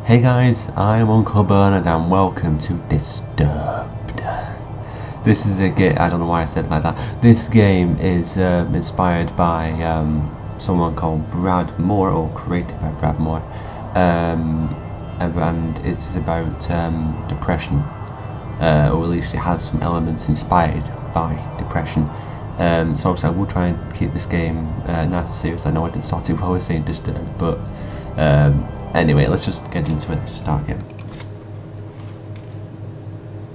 Hey guys, I'm Uncle Bernard and welcome to Disturbed. This is a game, I don't know why I said it like that. This game is inspired by someone called Brad Moore, or created by Brad Moore. And it is about depression, or at least it has some elements inspired by depression. So obviously I will try and keep this game nice and serious. I know I didn't start it while I was saying Disturbed, but anyway, let's just get into it. Start again.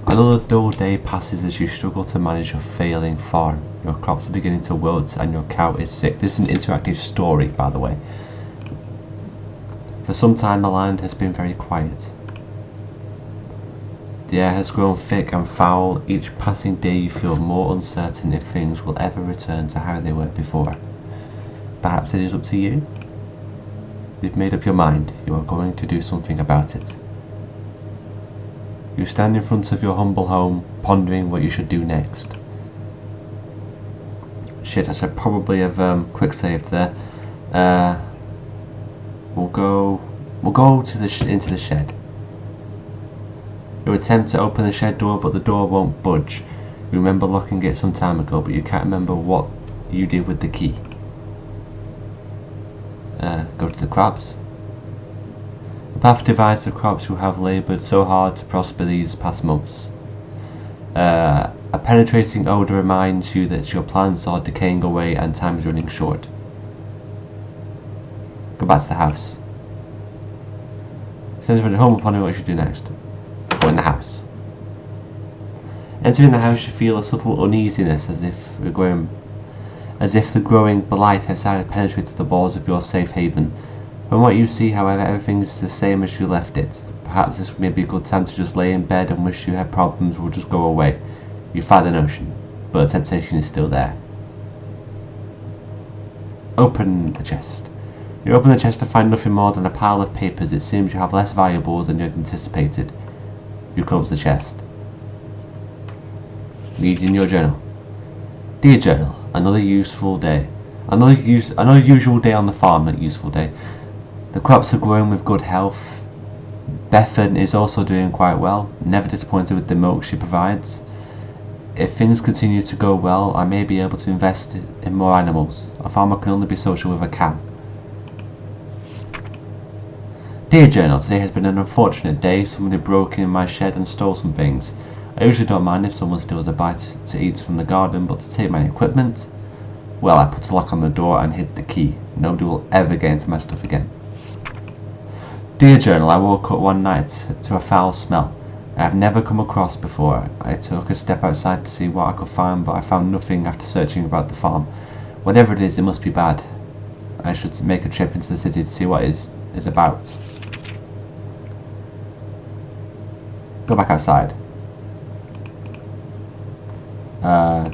Another dull day passes as you struggle to manage your failing farm. Your crops are beginning to wilt and your cow is sick. This is an interactive story, by the way. For some time the land has been very quiet. The air has grown thick and foul. Each passing day you feel more uncertain if things will ever return to how they were before. Perhaps it is up to you? You've made up your mind. You are going to do something about it. You stand in front of your humble home, pondering what you should do next. Shit, I should probably have quick saved there. We'll go to into the shed. You attempt to open the shed door, but the door won't budge. You remember locking it some time ago, but you can't remember what you did with the key. Go to the crops. The path divides the crops who have laboured so hard to prosper these past months. A penetrating odour reminds you that your plants are decaying away and time is running short. Go back to the house. Send you home upon what you should do next. Go in the house. Entering the house, you feel a subtle uneasiness as if the growing blight has penetrated the walls of your safe haven. From what you see, however, everything is the same as you left it. Perhaps this may be a good time to just lay in bed and wish you had problems will just go away. You fight the notion, but the temptation is still there. Open the chest. You open the chest to find nothing more than a pile of papers. It seems you have less valuables than you had anticipated. You close the chest. Read in your journal. Dear journal, another useful day. Another usual day on the farm, not useful day. The crops are growing with good health. Bethan is also doing quite well, never disappointed with the milk she provides. If things continue to go well, I may be able to invest in more animals. A farmer can only be social with a cow. Dear journal, today has been an unfortunate day. Somebody broke in my shed and stole some things. I usually don't mind if someone steals a bite to eat from the garden, but to take my equipment? Well, I put a lock on the door and hid the key. Nobody will ever get into my stuff again. Dear journal, I woke up one night to a foul smell I have never come across before. I took a step outside to see what I could find, but I found nothing after searching about the farm. Whatever it is, it must be bad. I should make a trip into the city to see what it is about. Go back outside.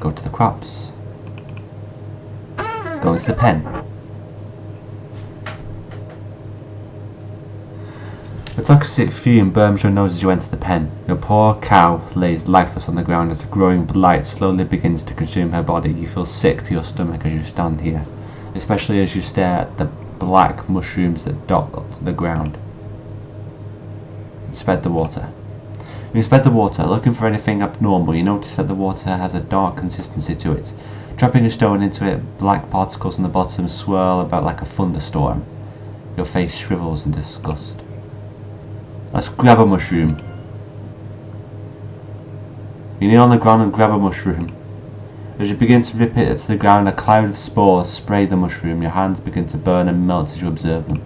Go to the crops. Go into the pen. A toxic fume burns your nose as you enter the pen. Your poor cow lays lifeless on the ground as the growing blight slowly begins to consume her body. You feel sick to your stomach as you stand here, especially as you stare at the black mushrooms that dot the ground. Inspect the water. You inspect the water, looking for anything abnormal. You notice that the water has a dark consistency to it. Dropping a stone into it, black particles on the bottom swirl about like a thunderstorm. Your face shrivels in disgust. Let's grab a mushroom. You kneel on the ground and grab a mushroom. As you begin to rip it to the ground, a cloud of spores spray the mushroom. Your hands begin to burn and melt as you observe them.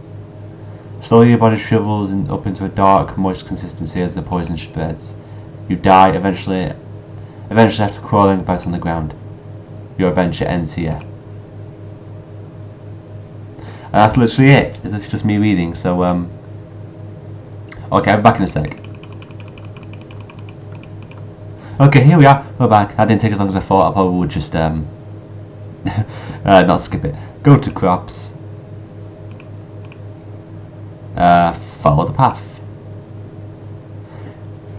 Slowly your body shrivels up into a dark, moist consistency as the poison spreads. You die, eventually after crawling about on the ground. Your adventure ends here. And that's literally it. It's just me reading, so okay, I'll be back in a sec. Okay, here we are. We're back. That didn't take as long as I thought. I probably would just not skip it. Go to crops. Follow the path.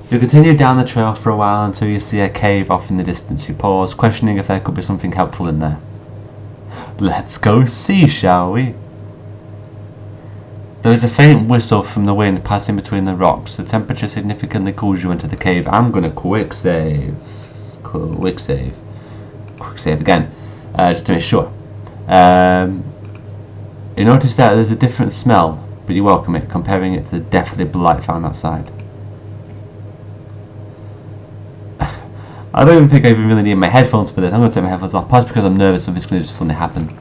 You continue down the trail for a while until you see a cave off in the distance. You pause, questioning if there could be something helpful in there. Let's go see, shall we? There is a faint whistle from the wind passing between the rocks. The temperature significantly cools you into the cave. I'm gonna quick save. Quick save again, just to make sure. You notice that there's a different smell, but you welcome it, comparing it to the deathly blight found outside. I don't even think I even really need my headphones for this. I'm going to take my headphones off, possibly because I'm nervous something's going to just suddenly happen.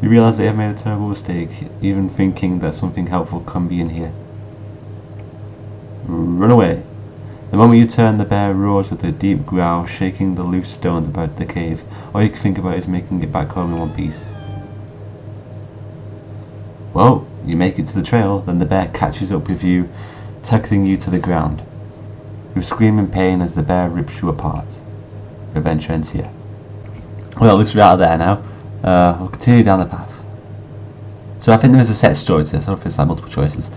You realise that you have made a terrible mistake, even thinking that something helpful can be in here. Run away. The moment you turn, the bear roars with a deep growl, shaking the loose stones about the cave. All you can think about is making it back home in one piece. Well, you make it to the trail, then the bear catches up with you, tugging you to the ground. You scream in pain as the bear rips you apart. Your adventure ends here. Well, at least we're out of there now. We'll continue down the path. So I think there is a set story to this. I don't know if it's like multiple choices.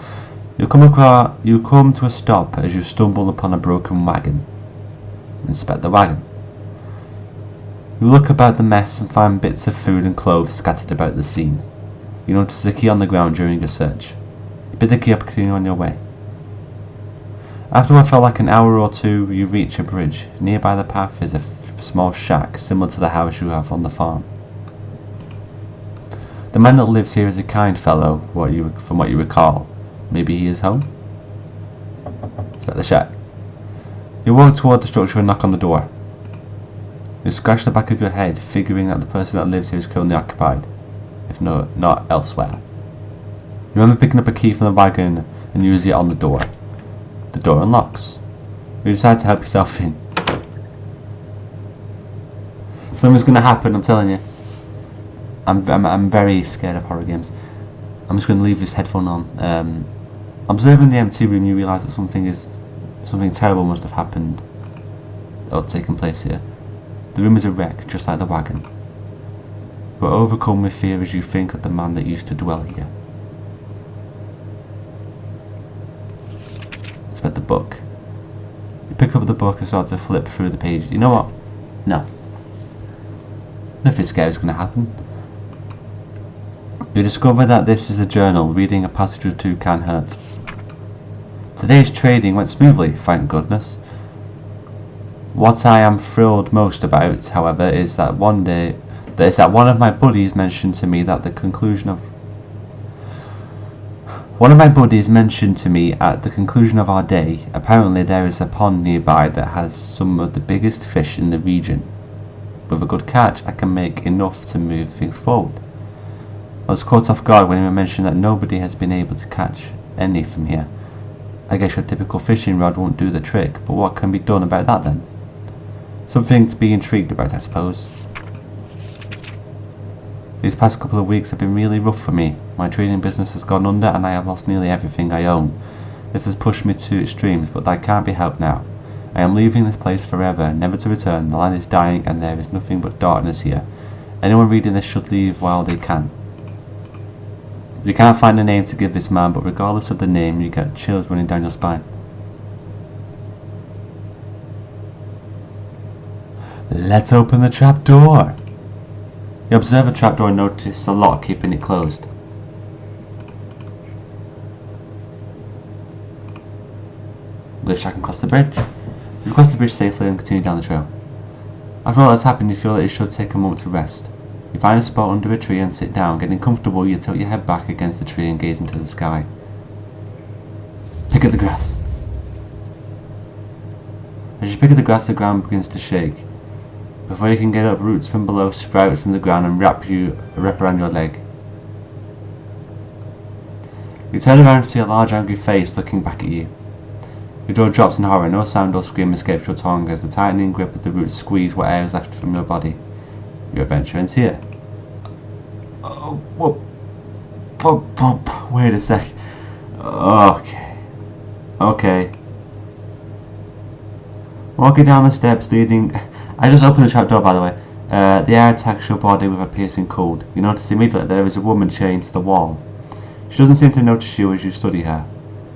You come to a stop as you stumble upon a broken wagon. Inspect the wagon. You look about the mess and find bits of food and clothes scattered about the scene. You notice a key on the ground during your search. You pick the key up and continue on your way. After what felt like an hour or two, you reach a bridge. Nearby the path is a small shack, similar to the house you have on the farm. The man that lives here is a kind fellow, from what you recall. Maybe he is home? It's at the shack. You walk toward the structure and knock on the door. You scratch the back of your head, figuring that the person that lives here is currently occupied, if not elsewhere. You remember picking up a key from the wagon and use it on the door. The door unlocks. You decide to help yourself in. Something's gonna happen, I'm telling you. I'm very scared of horror games. I'm just going to leave this headphone on. Observing the empty room, you realise that something terrible must have happened or taken place here. The room is a wreck, just like the wagon. You are overcome with fear as you think of the man that used to dwell here. Inspect the book. You pick up the book and start to flip through the pages. You know what? No. Nothing scary is going to happen. You discover that this is a journal. Reading a passage or two can hurt. Today's trading went smoothly, thank goodness. What I am thrilled most about, however, is that one of my buddies mentioned to me at the conclusion of our day. Apparently there is a pond nearby that has some of the biggest fish in the region. With a good catch, I can make enough to move things forward. I was caught off guard when you mentioned that nobody has been able to catch any from here. I guess your typical fishing rod won't do the trick, but what can be done about that then? Something to be intrigued about, I suppose. These past couple of weeks have been really rough for me. My trading business has gone under and I have lost nearly everything I own. This has pushed me to extremes, but that can't be helped now. I am leaving this place forever, never to return. The land is dying and there is nothing but darkness here. Anyone reading this should leave while they can. You can't find a name to give this man, but regardless of the name, you get chills running down your spine. Let's open the trapdoor. You observe a trapdoor and notice a lock keeping it closed. Wish I can cross the bridge. You cross the bridge safely and continue down the trail. After all that's happened, you feel that you should take a moment to rest. You find a spot under a tree and sit down. Getting comfortable, you tilt your head back against the tree and gaze into the sky. Pick at the grass. As you pick at the grass, the ground begins to shake. Before you can get up, roots from below sprout from the ground and wrap around your leg. You turn around and see a large angry face looking back at you. Your jaw drops in horror. No sound or scream escapes your tongue as the tightening grip of the roots squeeze what air is left from your body. Your adventure ends here. Oh, whoop. Wait a sec. Okay. Walking down the steps leading... I just opened the trapdoor, by the way. The air attacks your body with a piercing cold. You notice immediately that there is a woman chained to the wall. She doesn't seem to notice you as you study her.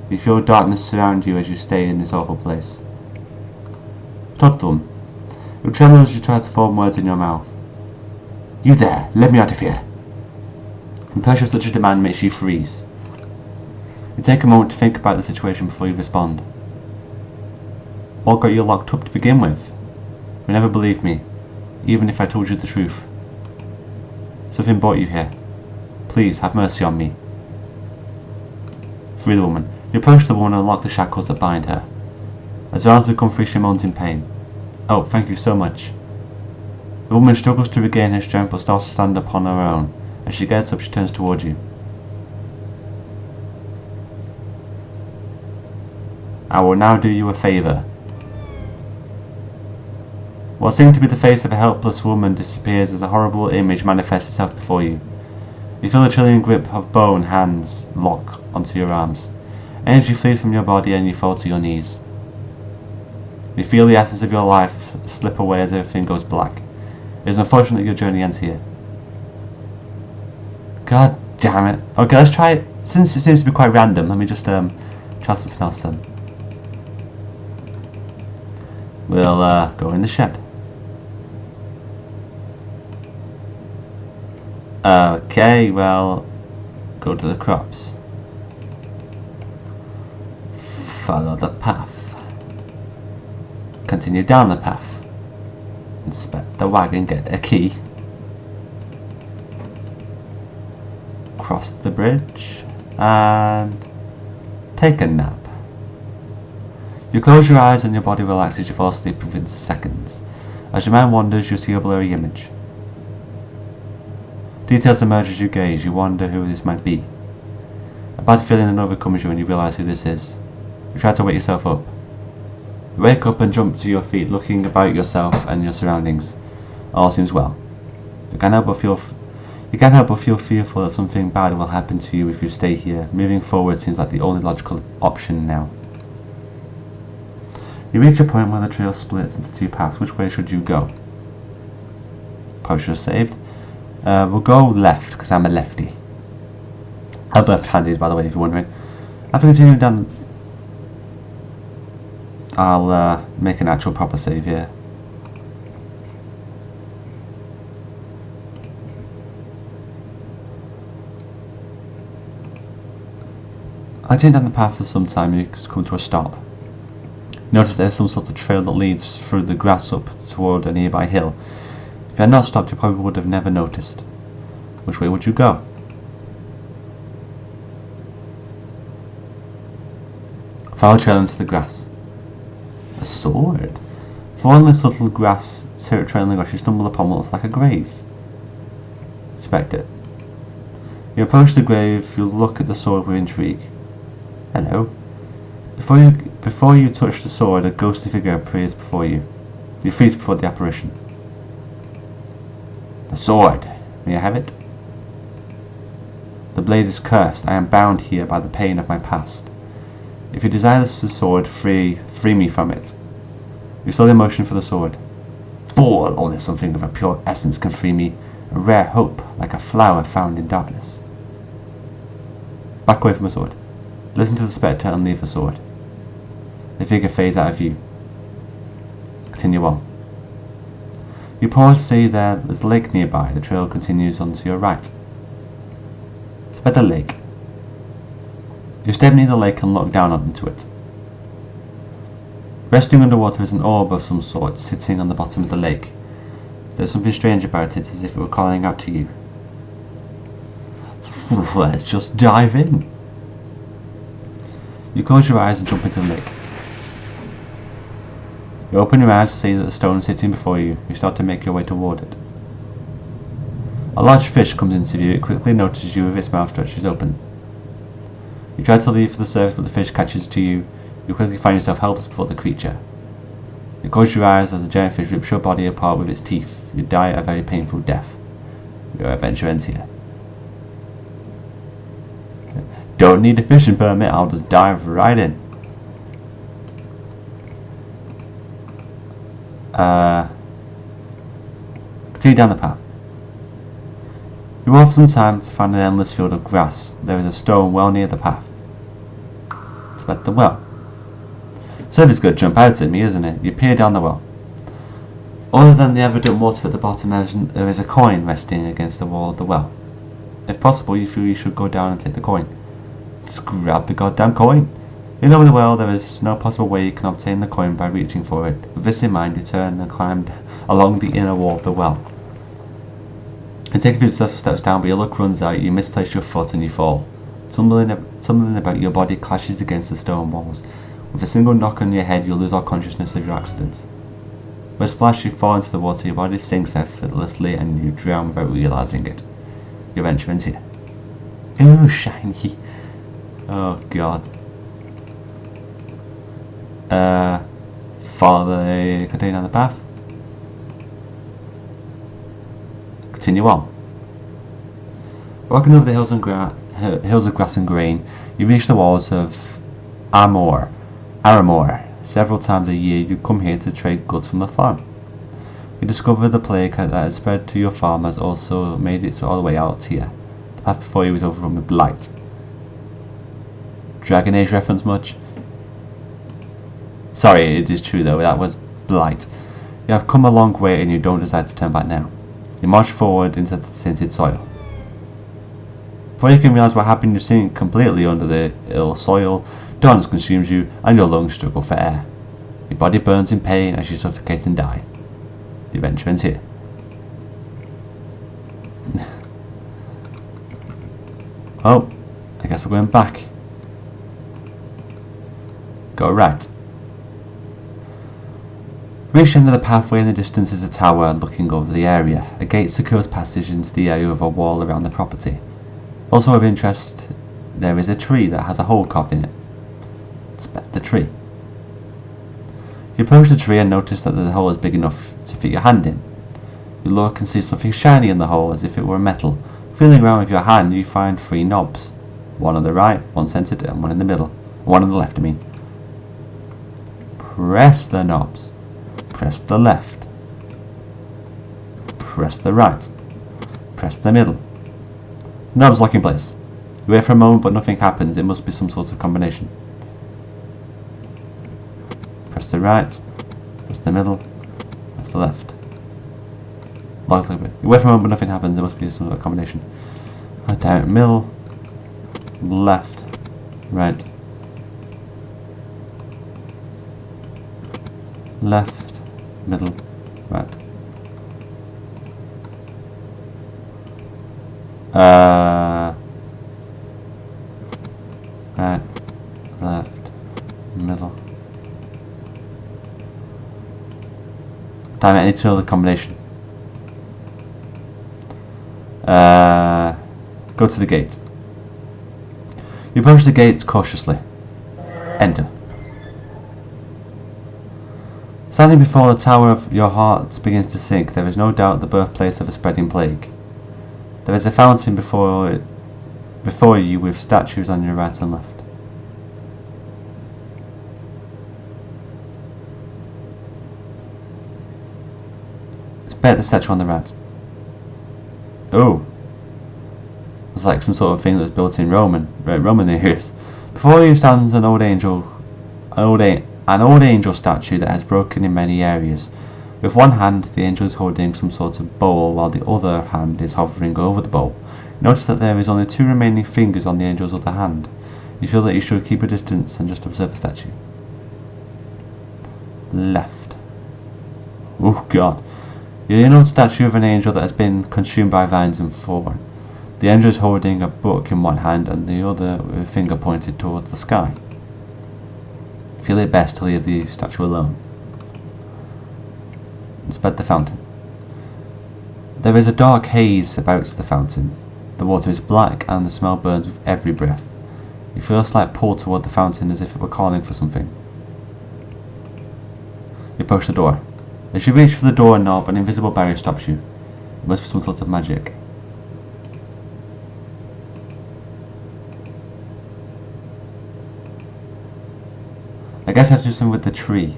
You feel darkness surround you as you stay in this awful place. Talk to them. You tremble as you try to form words in your mouth. You there, let me out of here. And pressure of such a demand makes you freeze. You take a moment to think about the situation before you respond. What got you locked up to begin with? You never believed me, even if I told you the truth. Something brought you here. Please, have mercy on me. Free the woman. You approach the woman and unlock the shackles that bind her. As her arms become free, she moans in pain. Oh, thank you so much. The woman struggles to regain her strength but starts to stand upon her own. As she gets up, she turns towards you. I will now do you a favour. What seemed to be the face of a helpless woman disappears as a horrible image manifests itself before you. You feel a chilling grip of bone hands lock onto your arms. Energy flees from your body and you fall to your knees. You feel the essence of your life slip away as everything goes black. It is unfortunate that your journey ends here. God damn it. Okay, let's try it. Since it seems to be quite random, let me just try something else then. We'll go in the shed. Okay, well, go to the crops. Follow the path. Continue down the path. Inspect the wagon, get a key. Cross the bridge and take a nap. You close your eyes and your body relaxes as you fall asleep within seconds. As your mind wanders, you see a blurry image. Details emerge as you gaze. You wonder who this might be. A bad feeling then overcomes you and you realise who this is. You try to wake yourself up. You wake up and jump to your feet, looking about yourself and your surroundings. All seems well. You can't help but feel fearful that something bad will happen to you if you stay here. Moving forward seems like the only logical option now. You reach a point where the trail splits into two paths. Which way should you go? Probably should have saved. We'll go left, because I'm a lefty. I'm left-handed, by the way, if you're wondering. After continuing down, I'll make an actual proper save here. I continue down the path for some time and you come to a stop. Notice there's some sort of trail that leads through the grass up toward a nearby hill. If you had not stopped, you probably would have never noticed. Which way would you go? Follow the trail into the grass. A sword? Following the subtle grass trail in the grass, you stumble upon what looks like a grave. Inspect it. You approach the grave, you look at the sword with intrigue. Hello. Before you touch the sword, a ghostly figure appears before you. You freeze before the apparition. The sword. May I have it? The blade is cursed. I am bound here by the pain of my past. If you desire the sword, free me from it. You slowly motion for the sword. Fool! Only something of a pure essence can free me. A rare hope, like a flower found in darkness. Back away from the sword. Listen to the spectre and leave the sword. The figure fades out of view. Continue on. You pause to see there's a lake nearby. The trail continues on to your right. Spot the lake. You step near the lake and look down onto it. Resting underwater is an orb of some sort sitting on the bottom of the lake. There's something strange about it, as if it were calling out to you. Let's just dive in. You close your eyes and jump into the lake. You open your eyes to see that the stone is sitting before you. You start to make your way toward it. A large fish comes into view. It quickly notices you with its mouth stretches open. You try to leave for the surface, but the fish catches to you. You quickly find yourself helpless before the creature. You close your eyes as the giant fish rips your body apart with its teeth. You die a very painful death. Your adventure ends here. Don't need a fishing permit, I'll just dive right in. Continue down the path. You walk some time to find an endless field of grass. There is a stone well near the path. inspect the well. Something's going to jump out at me, isn't it? You peer down the well. Other than the evident water at the bottom, there is a coin resting against the wall of the well. If possible, you feel you should go down and take the coin. Just grab the goddamn coin. You know in the well there is no possible way you can obtain the coin by reaching for it. With this in mind, you turn and climb along the inner wall of the well. You take a few successful steps down, but your luck runs out, you misplace your foot and you fall. Something about your body clashes against the stone walls. With a single knock on your head, you'll lose all consciousness of your accident. With a splash, you fall into the water, your body sinks effortlessly, and you drown without realising it. Your adventure ends here. Ooh, shiny. Oh, God. Follow the continue down the path. Continue on. Walking over the hills of grass and grain, you reach the walls of Aramore. Several times a year you come here to trade goods from the farm. You discover the plague that had spread to your farm has also made it all the way out here. The path before you is overrun with blight. Dragon Age reference much? Sorry, it is true though, that was blight. You have come a long way and you don't decide to turn back now. You march forward into the tainted soil. Before you can realise what happened, you sink completely under the ill soil. Darkness consumes you, and your lungs struggle for air. Your body burns in pain as you suffocate and die. The adventure ends here. Oh, I guess we're going back. Go right. Reach the end of the pathway. In the distance is a tower looking over the area. A gate secures passage into the area with a wall around the property. Also of interest, there is a tree that has a hole carved in it. Inspect the tree. You approach the tree and notice that the hole is big enough to fit your hand in. You look and see something shiny in the hole as if it were metal. Feeling around with your hand, you find 3 knobs. One on the right, one centered, and one in the middle. One on the left, I mean. Press the knobs. Press the left. Press the right. Press the middle. The knobs lock in place. You wait for a moment, but nothing happens. It must be some sort of combination. Press the right, press the middle, press the left. You wait for a moment but nothing happens, there must be some sort of combination. Right down, middle, left, right, left, middle, right. Right, left, middle. Damn it, I need to know the combination. Go to the gate. You approach the gate cautiously. Enter. Standing before the tower of your heart begins to sink. There is no doubt the birthplace of a spreading plague. There is a fountain before you with statues on your right and left. Inspect the statue on the right. Oh. It's like some sort of thing that was built in Roman areas. Before you stands an old angel statue that has broken in many areas. With one hand, the angel is holding some sort of bowl, while the other hand is hovering over the bowl. Notice that there is only 2 remaining fingers on the angel's other hand. You feel that you should keep a distance and just observe the statue. Left. Oh God. You're in a statue of an angel that has been consumed by vines and thorn. The angel is holding a book in one hand and the other with a finger pointed towards the sky. Feel it best to leave the statue alone. Inspect the fountain. There is a dark haze about the fountain. The water is black and the smell burns with every breath. You feel a slight pull toward the fountain as if it were calling for something. You approach the door. As you reach for the door knob, an invisible barrier stops you. It must be some sort of magic. I guess I have to do something with the tree.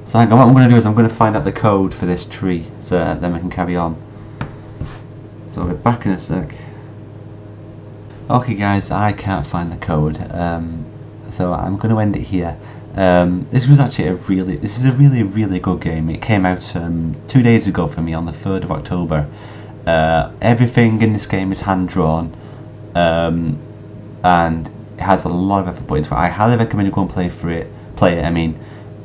So hang on, what I'm going to do is I'm going to find out the code for this tree, so then we can carry on. So I'll be back in a sec. Okay guys, I can't find the code, so I'm going to end it here. This is a really good game. It came out 2 days ago for me on the 3rd of October. Everything in this game is hand drawn, and it has a lot of effort put into it. I highly recommend you go and play it. I mean,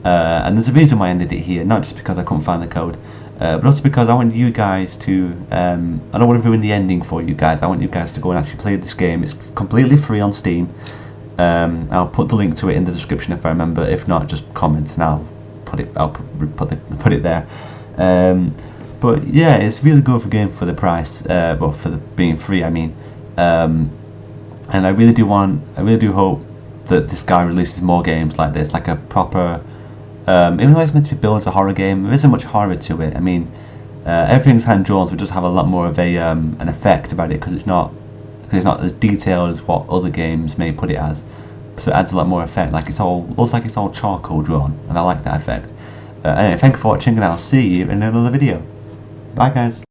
and there's a reason why I ended it here, not just because I couldn't find the code, but also because I want you guys to, I don't want to ruin the ending for you guys. I want you guys to go and actually play this game. It's completely free on Steam. I'll put the link to it in the description if I remember. If not, just comment and I'll put it there. But yeah, it's really good for game for the price. Well, for the being free, I mean. And I really do hope that this guy releases more games like this, like a proper. Even though it's meant to be billed as a horror game, there isn't much horror to it. I mean, everything's hand drawn, so it does have a lot more of an effect about it because it's not as detailed as what other games may put it as. So it adds a lot more effect. Looks like it's all charcoal drawn, and I like that effect. Anyway, thank you for watching, and I'll see you in another video. Bye, guys.